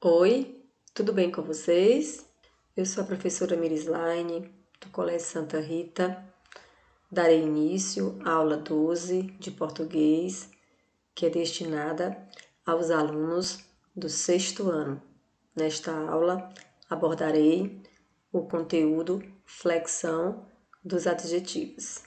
Oi, tudo bem com vocês? Eu sou a professora Mirislaine, do Colégio Santa Rita. Darei início à aula 12 de português, que é destinada aos alunos do sexto ano. Nesta aula, abordarei o conteúdo flexão dos adjetivos.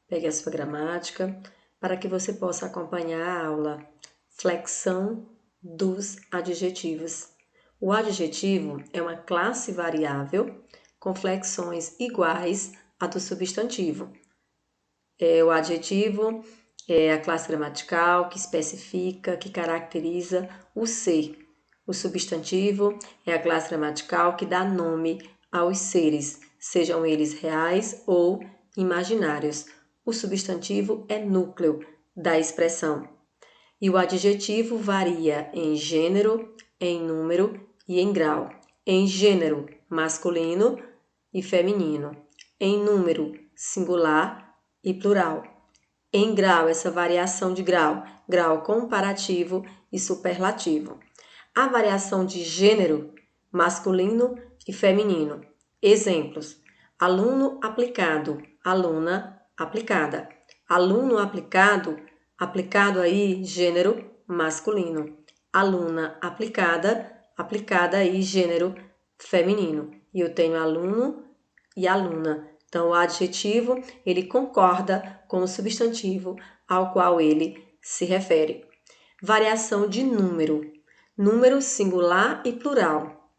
Pegue a sua gramática para que você possa acompanhar a aula flexão dos adjetivos. O adjetivo é uma classe variável com flexões iguais à do substantivo. O adjetivo é a classe gramatical que especifica, que caracteriza o ser. O substantivo é a classe gramatical que dá nome aos seres, sejam eles reais ou imaginários. O substantivo é núcleo da expressão. E o adjetivo varia em gênero, em número e em grau. Em gênero, masculino e feminino. Em número, singular e plural. Em grau, essa variação de grau, grau comparativo e superlativo. A variação de gênero, masculino e feminino. Exemplos: aluno aplicado, aluna aplicada. Aluno aplicado, aplicado aí, gênero masculino. Aluna aplicada, aplicada aí, gênero feminino. E eu tenho aluno e aluna. Então, o adjetivo, ele concorda com o substantivo ao qual ele se refere. Variação de número. Número singular e plural.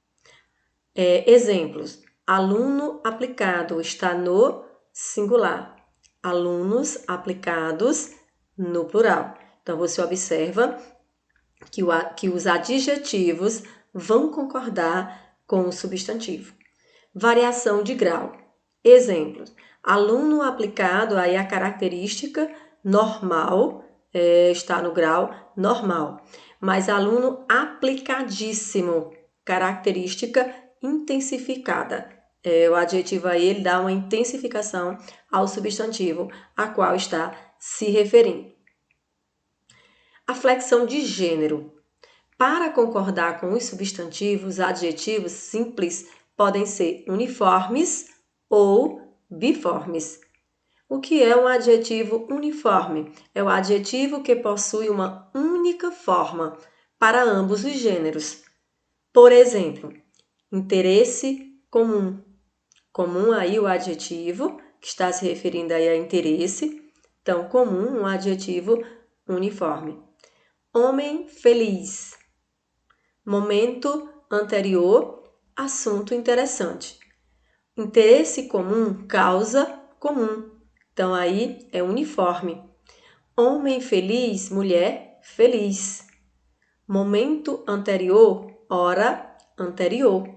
Exemplos: aluno aplicado está no singular. Alunos aplicados no plural. Então, você observa que os adjetivos vão concordar com o substantivo. Variação de grau. Exemplos: aluno aplicado, aí a característica normal, está no grau normal. Mas aluno aplicadíssimo, característica intensificada. O adjetivo aí ele dá uma intensificação ao substantivo a qual está se referindo. A flexão de gênero. Para concordar com os substantivos, adjetivos simples podem ser uniformes ou biformes. O que é um adjetivo uniforme? É o adjetivo que possui uma única forma para ambos os gêneros. Por exemplo, interesse comum. Comum aí o adjetivo que está se referindo aí a interesse. Então, comum, um adjetivo uniforme. Homem feliz. Momento anterior, assunto interessante. Interesse comum, causa comum. Então, aí é uniforme. Homem feliz, mulher feliz. Momento anterior, hora anterior.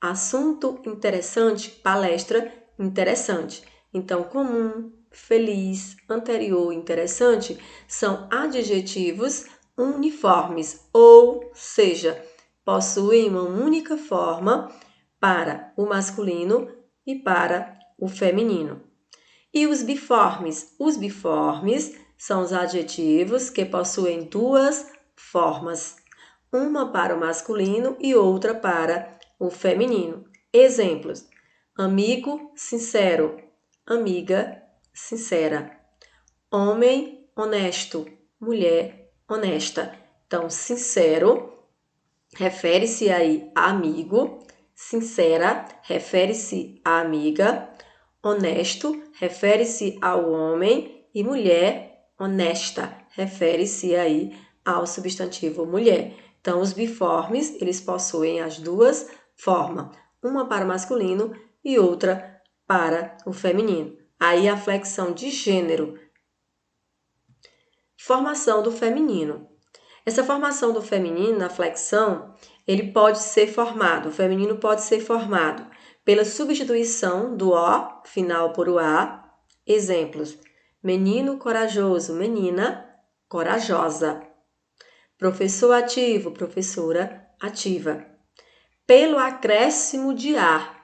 Assunto interessante, palestra interessante. Então, comum, feliz, anterior, interessante são adjetivos uniformes, ou seja, possuem uma única forma para o masculino e para o feminino. E os biformes? Os biformes são os adjetivos que possuem duas formas, uma para o masculino e outra para o feminino. Exemplos: amigo sincero, amiga sincera. Homem honesto, mulher honesta. Então, sincero refere-se aí a amigo, sincera refere-se à amiga, honesto refere-se ao homem e mulher honesta refere-se aí ao substantivo mulher. Então, os biformes, eles possuem as duas formas, uma para o masculino e outra para o feminino. Aí a flexão de gênero. Formação do feminino. Essa formação do feminino, na flexão, ele pode ser formado, o feminino pode ser formado pela substituição do O final por o A. Exemplos: menino corajoso, menina corajosa. Professor ativo, professora ativa. Pelo acréscimo de A,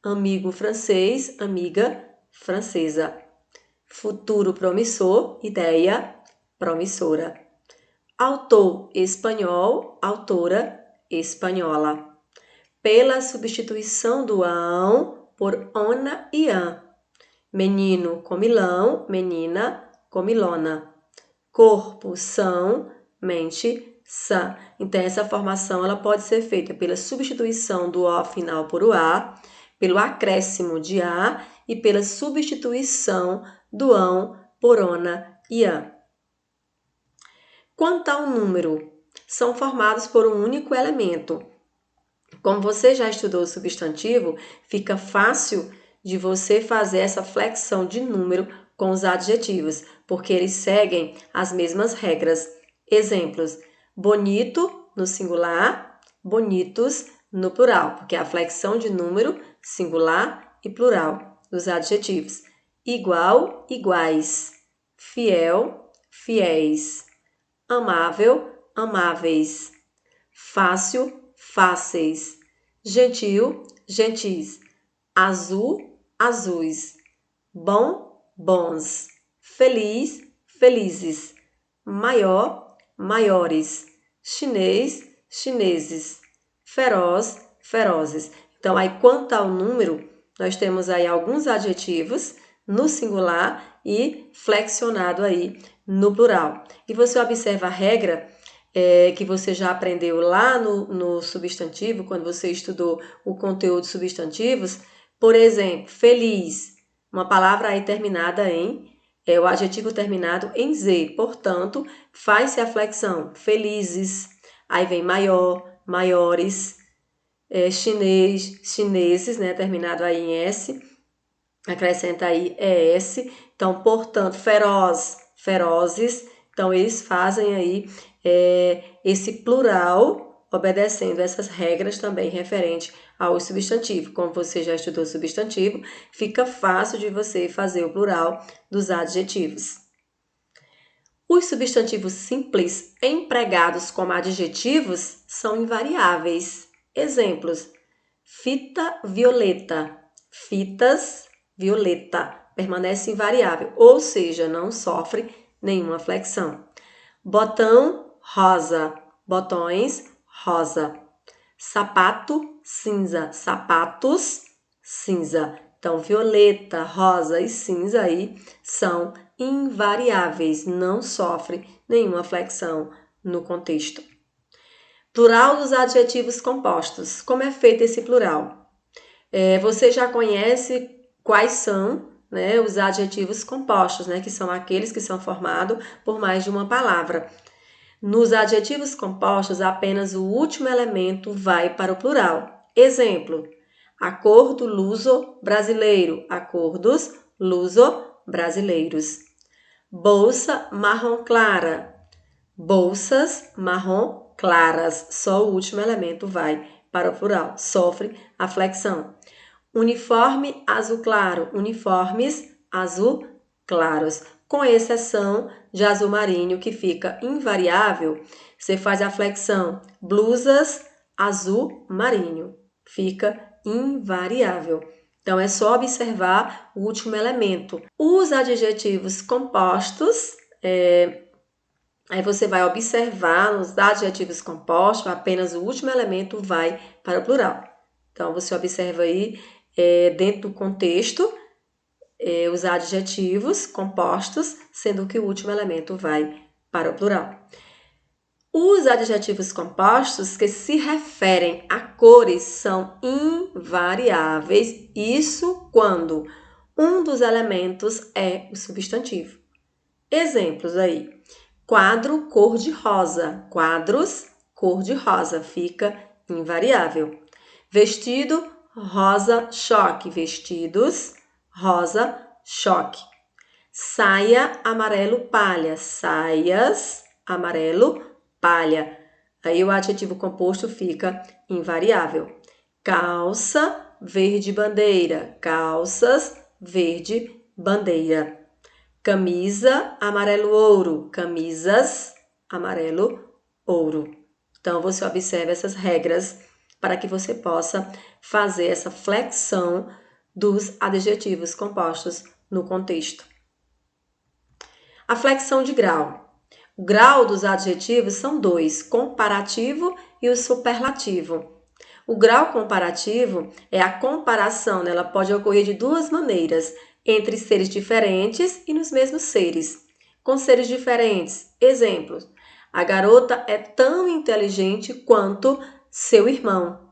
amigo francês, amiga francesa. Futuro promissor, ideia promissora. Autor espanhol, autora espanhola. Pela substituição do ão por ona e ã. Menino, comilão, menina, comilona. Corpo, são, mente, sã. Então, essa formação ela pode ser feita pela substituição do O final por o A, pelo acréscimo de A e pela substituição do ão por ona e ã. Quanto ao número, são formados por um único elemento. Como você já estudou o substantivo, fica fácil de você fazer essa flexão de número com os adjetivos, porque eles seguem as mesmas regras. Exemplos: bonito no singular, bonitos no plural, porque é a flexão de número singular e plural dos adjetivos. Igual, iguais. Fiel, fiéis. Amável, amáveis. Fácil, fáceis. Gentil, gentis. Azul, azuis. Bom, bons. Feliz, felizes. Maior, maiores. Chinês, chineses. Feroz, ferozes. Então, aí, quanto ao número, nós temos aí alguns adjetivos no singular e flexionado aí no plural. E você observa a regra que você já aprendeu lá no substantivo, quando você estudou o conteúdo de substantivos. Por exemplo, feliz, uma palavra aí terminada em, o adjetivo terminado em Z, portanto, faz-se a flexão, felizes, aí vem maior, maiores, chinês, chineses, né, terminado aí em S, acrescenta aí ES, então, portanto, feroz, ferozes, então eles fazem aí esse plural, obedecendo essas regras também referente ao substantivo. Como você já estudou substantivo, fica fácil de você fazer o plural dos adjetivos. Os substantivos simples empregados como adjetivos são invariáveis. Exemplos: fita violeta, fitas violeta, permanece invariável, ou seja, não sofre nenhuma flexão. Botão rosa, botões rosa. Sapato cinza, sapatos cinza. Então, violeta, rosa e cinza aí são invariáveis, não sofre nenhuma flexão no contexto. Plural dos adjetivos compostos. Como é feito esse plural? Você já conhece quais são, né, os adjetivos compostos, né, que são aqueles que são formados por mais de uma palavra. Nos adjetivos compostos, apenas o último elemento vai para o plural. Exemplo: acordo luso-brasileiro, acordos luso-brasileiros. Bolsa marrom clara, bolsas marrom claras. Só o último elemento vai para o plural, sofre a flexão. Uniforme azul claro, uniformes azul claros. Com exceção de azul marinho, que fica invariável, você faz a flexão blusas azul marinho, fica invariável. Então, é só observar o último elemento. Os adjetivos compostos, aí você vai observar nos adjetivos compostos, apenas o último elemento vai para o plural. Então, você observa aí, dentro do contexto, os adjetivos compostos, sendo que o último elemento vai para o plural. Os adjetivos compostos que se referem a cores são invariáveis, isso quando um dos elementos é o substantivo. Exemplos aí: quadro cor-de-rosa, quadros cor-de-rosa, fica invariável. Vestido rosa choque, vestidos rosa choque. Saia amarelo palha, saias amarelo palha. Aí o adjetivo composto fica invariável. Calça verde bandeira, calças verde bandeira. Camisa amarelo ouro, camisas amarelo ouro. Então você observa essas regras para que você possa fazer essa flexão dos adjetivos compostos no contexto. A flexão de grau. O grau dos adjetivos são dois, comparativo e o superlativo. O grau comparativo é a comparação, né? Ela pode ocorrer de duas maneiras, entre seres diferentes e nos mesmos seres. Com seres diferentes, exemplos, a garota é tão inteligente quanto seu irmão.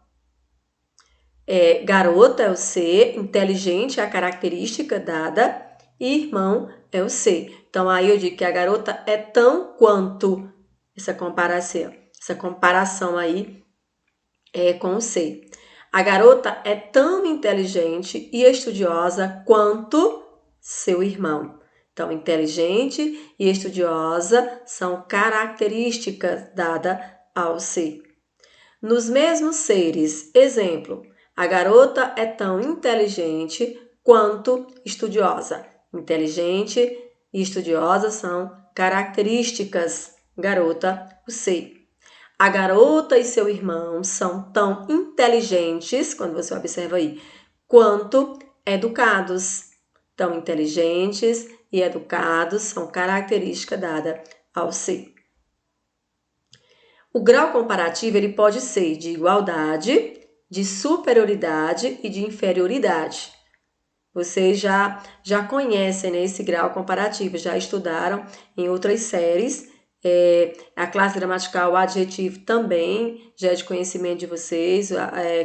Garota é o ser, inteligente é a característica dada e irmão é o ser. Então, aí eu digo que a garota é tão quanto essa comparação aí é com o ser. A garota é tão inteligente e estudiosa quanto seu irmão. Então, inteligente e estudiosa são características dadas ao ser. Nos mesmos seres, exemplo, a garota é tão inteligente quanto estudiosa. Inteligente e estudiosa são características, garota, o ser. A garota e seu irmão são tão inteligentes, quando você observa aí, quanto educados. Tão inteligentes e educados são características dadas ao ser. O grau comparativo ele pode ser de igualdade, de superioridade e de inferioridade. Vocês já conhecem, né, esse grau comparativo, já estudaram em outras séries. A classe gramatical, o adjetivo também já é de conhecimento de vocês,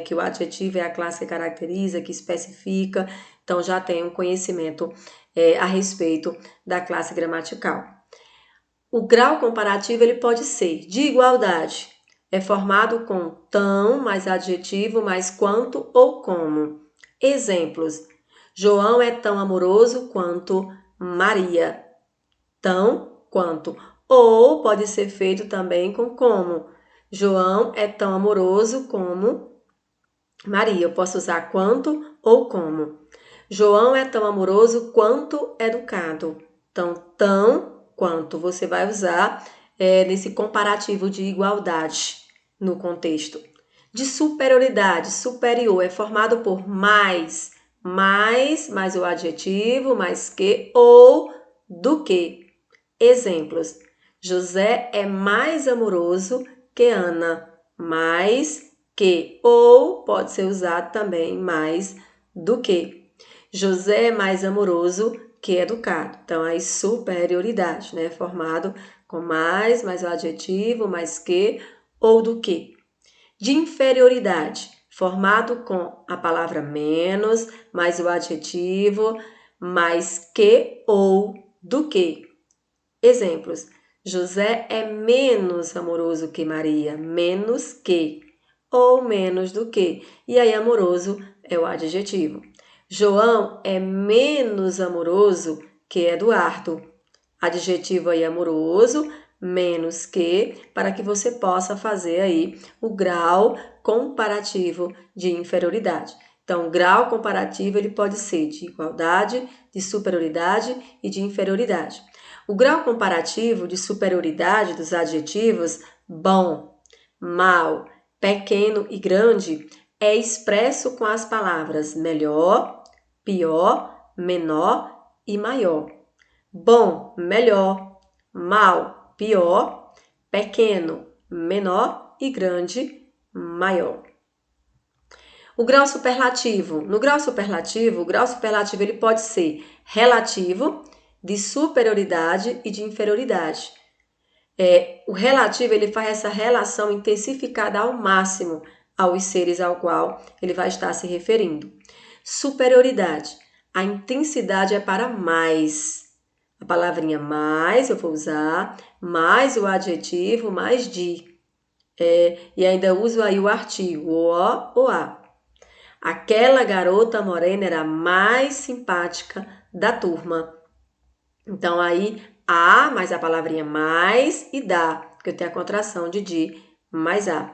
que o adjetivo é a classe que caracteriza, que especifica, então já tem um conhecimento a respeito da classe gramatical. O grau comparativo ele pode ser de igualdade, é formado com tão mais adjetivo mais quanto ou como. Exemplos: João é tão amoroso quanto Maria. Tão quanto. Ou pode ser feito também com como. João é tão amoroso como Maria. Eu posso usar quanto ou como. João é tão amoroso quanto educado. Então, tão quanto você vai usar nesse comparativo de igualdade no contexto. De superioridade, superior, é formado por mais o adjetivo, mais que ou do que. Exemplos: José é mais amoroso que Ana, mais que, ou pode ser usado também mais do que. José é mais amoroso que educado. Então, aí superioridade, né? Formado com mais o adjetivo, mais que ou do que. De inferioridade, formado com a palavra menos, mais o adjetivo, mais que ou do que. Exemplos: José é menos amoroso que Maria, menos que, ou menos do que. E aí, amoroso é o adjetivo. João é menos amoroso que Eduardo. Adjetivo aí amoroso, menos que, para que você possa fazer aí o grau comparativo de inferioridade. Então, o grau comparativo ele pode ser de igualdade, de superioridade e de inferioridade. O grau comparativo de superioridade dos adjetivos bom, mal, pequeno e grande é expresso com as palavras melhor, pior, menor e maior. Bom, melhor, mal, pior, pequeno, menor e grande, maior. O grau superlativo. No grau superlativo, o grau superlativo ele pode ser relativo, de superioridade e de inferioridade. O relativo ele faz essa relação intensificada ao máximo aos seres ao qual ele vai estar se referindo. Superioridade. A intensidade é para mais. A palavrinha mais eu vou usar, mais o adjetivo, mais de. E ainda uso aí o artigo, o ou a. Aquela garota morena era a mais simpática da turma. Então, aí, a mais a palavrinha mais e da, porque eu tenho a contração de mais a.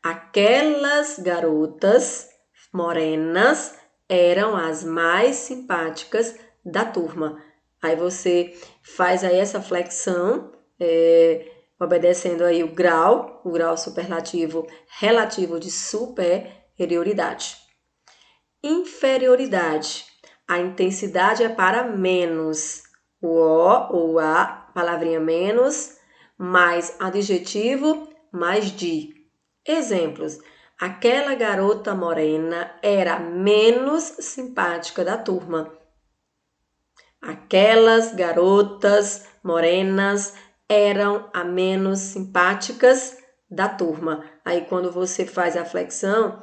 Aquelas garotas morenas eram as mais simpáticas da turma. Aí você faz aí essa flexão, obedecendo aí o grau superlativo relativo de superioridade. Inferioridade. A intensidade é para menos. O ou a, palavrinha menos, mais adjetivo mais de. Exemplos: aquela garota morena era a menos simpática da turma. Aquelas garotas morenas eram a menos simpáticas da turma. Aí, quando você faz a flexão,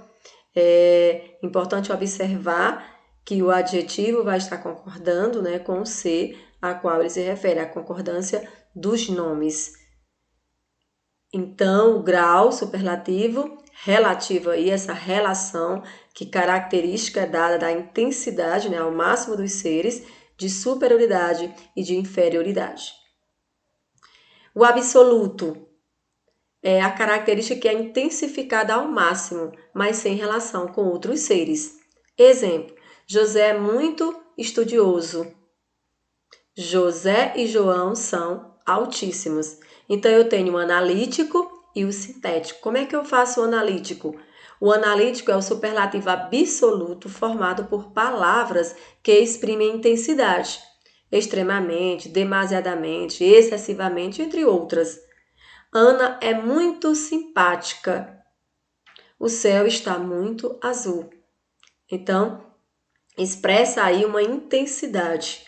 é importante observar que o adjetivo vai estar concordando, né, com o ser a qual ele se refere, a concordância dos nomes. Então, o grau superlativo, relativo aí, essa relação que característica é dada da intensidade, né, ao máximo dos seres, de superioridade e de inferioridade. O absoluto é a característica que é intensificada ao máximo, mas sem relação com outros seres. Exemplo: José é muito estudioso. José e João são altíssimos. Então, eu tenho o analítico e o sintético. Como é que eu faço o analítico? O analítico é o superlativo absoluto formado por palavras que exprimem intensidade. Extremamente, demasiadamente, excessivamente, entre outras. Ana é muito simpática. O céu está muito azul. Então, expressa aí uma intensidade,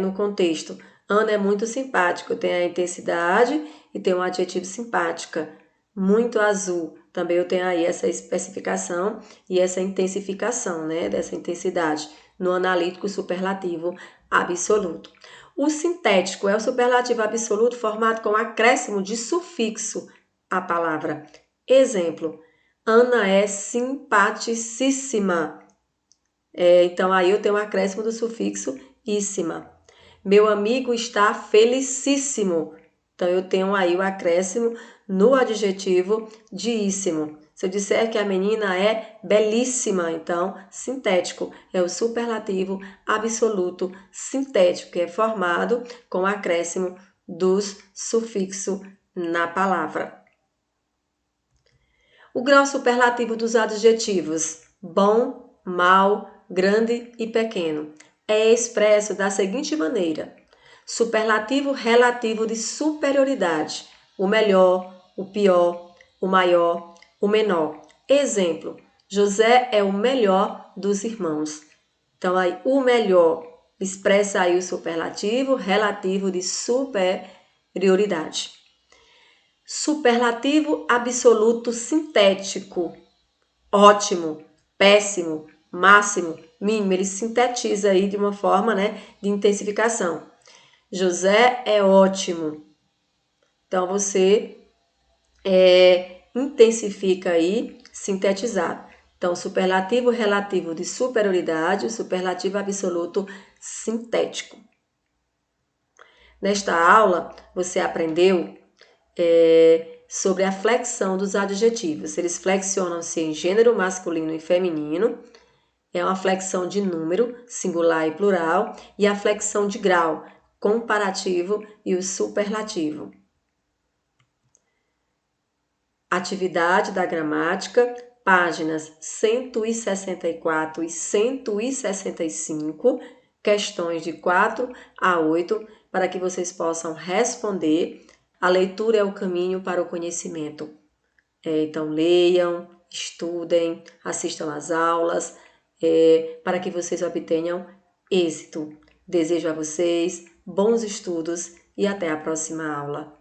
no contexto. Ana é muito simpática, tem a intensidade e tem um adjetivo simpática. Muito azul, também eu tenho aí essa especificação e essa intensificação, né, dessa intensidade no analítico superlativo absoluto. O sintético é o superlativo absoluto formado com acréscimo de sufixo à palavra. Exemplo: Ana é simpaticíssima. Então, aí eu tenho um acréscimo do sufixo íssima. Meu amigo está felicíssimo. Então, eu tenho aí o acréscimo no adjetivo de íssimo. Se eu disser que a menina é belíssima, então, sintético é o superlativo absoluto sintético, que é formado com o acréscimo dos sufixos na palavra. O grau superlativo dos adjetivos: bom, mal, grande e pequeno é expresso da seguinte maneira: superlativo relativo de superioridade, o melhor, o pior, o maior, o menor. Exemplo: José é o melhor dos irmãos. Então, aí, o melhor expressa aí o superlativo relativo de superioridade. Superlativo absoluto sintético: ótimo, péssimo, máximo, mínimo. Ele sintetiza aí de uma forma, né, de intensificação. José é ótimo. Então, você intensifica aí, sintetizado. Então, superlativo relativo de superioridade, o superlativo absoluto sintético. Nesta aula, você aprendeu sobre a flexão dos adjetivos. Eles flexionam-se em gênero masculino e feminino. É uma flexão de número, singular e plural, e a flexão de grau, comparativo e o superlativo. Atividade da gramática, páginas 164 e 165, questões de 4 a 8, para que vocês possam responder. A leitura é o caminho para o conhecimento. Então, leiam, estudem, assistam às aulas, para que vocês obtenham êxito. Desejo a vocês bons estudos e até a próxima aula.